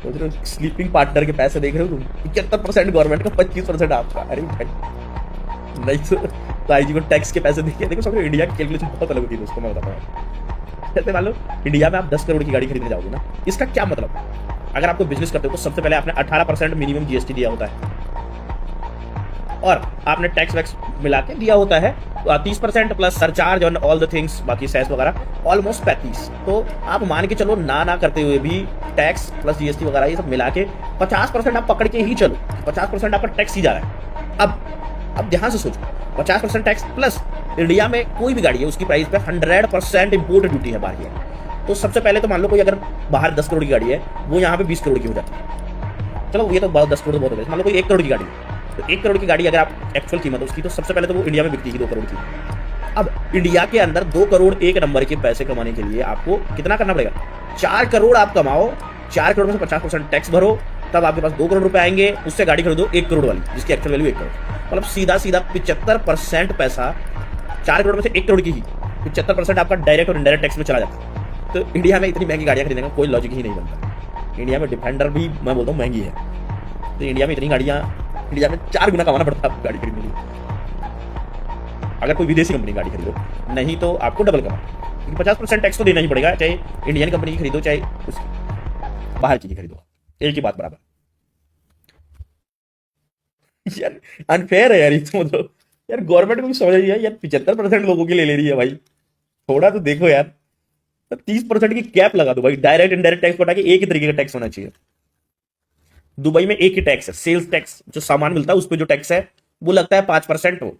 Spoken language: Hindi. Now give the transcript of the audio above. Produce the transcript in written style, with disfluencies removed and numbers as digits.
सोच रहे हो स्लीपिंग पार्टनर के पैसे देख रहे हो तुम, 75% गवर्नमेंट का, 25% आपका। अरे भाई नहीं तो आईजी को टैक्स के पैसे देखिए। देखो सब इंडिया की कैलकुलेशन बहुत अलग होती है दोस्तों, मैं बताता हूँ। जैसे मान लो इंडिया में आप 10 करोड़ की गाड़ी खरीदने जाओगे ना, इसका क्या मतलब? अगर आपको बिजनेस करते हो तो सबसे पहले आपने 18% मिनिमम जीएसटी दिया होता है, और आपने टैक्स वैक्स मिला के दिया होता है 30% plus surcharge on all the things, बाकी सेस वगैरह ऑलमोस्ट 35। तो आप मान के चलो ना करते हुए भी टैक्स प्लस जीएसटी वगैरह ये सब मिला के 50% आप पकड़ के ही चलो, 50% आपका टैक्स ही जा रहा है। अब ध्यान से सोचो, 50% टैक्स प्लस इंडिया में कोई भी गाड़ी है उसकी प्राइस पे 100% इंपोर्ट ड्यूटी है बाहर की। तो सबसे पहले तो मान लो कोई अगर बाहर 10 करोड़ की गाड़ी है, वो यहाँ पे 20 करोड़ की हो जाती है। चलो ये तो 10 करोड़ बहुत हो गया। मान लो कोई 1 करोड़ की गाड़ी है, तो 1 करोड़ की गाड़ी अगर आप एक्चुअल कीमत है उसकी, तो सबसे पहले तो वो इंडिया में बिकती है 2 करोड़ की। अब इंडिया के अंदर 2 करोड़ एक नंबर के पैसे कमाने के लिए आपको कितना करना पड़ेगा? 4 करोड़ आप कमाओ, 4 करोड़ में से 50% टैक्स भरो, तब आपके पास 2 करोड़ रुपए आएंगे। उससे गाड़ी खरीदो 1 करोड़ वाली, जिसकी एक्चुअल वैल्यू 1 करोड़। मतलब सीधा 75% पैसा 4 करोड़ में से 1 करोड़ की ही 75% आपका डायरेक्ट और इनडायरेक्ट टैक्स में चला जाता है। तो इंडिया में इतनी महंगी गाड़ियां खरीदने का कोई लॉजिक ही नहीं बनता। इंडिया में डिफेंडर भी मैं बोलता हूँ महंगी है, तो इंडिया में इतनी गाड़ियां, इंडिया में 4 गुना कमाना पड़ता है आपको गाड़ी खरीदने के लिए, अगर कोई विदेशी कंपनी गाड़ी खरीदो। नहीं तो आपको डबल कमा, क्योंकि 50% टैक्स तो देना ही पड़ेगा, चाहे इंडियन कंपनी की खरीदो चाहे उसकी बाहर की खरीदो, एक ही बात बराबर। यार अनफेयर है यार ये तो, मतलब यार गवर्नमेंट को भी समझ रही है यार, 75% लोगों की ले रही है भाई, थोड़ा तो देखो यार। तो 30% की कैप लगा दो भाई, डायरेक्ट इनडायरेक्ट टैक्स हटा के एक ही तरीके का टैक्स होना चाहिए। दुबई में एक ही टैक्स है, सेल्स टैक्स, जो सामान मिलता है उस पर जो टैक्स है वो लगता है 5%। हो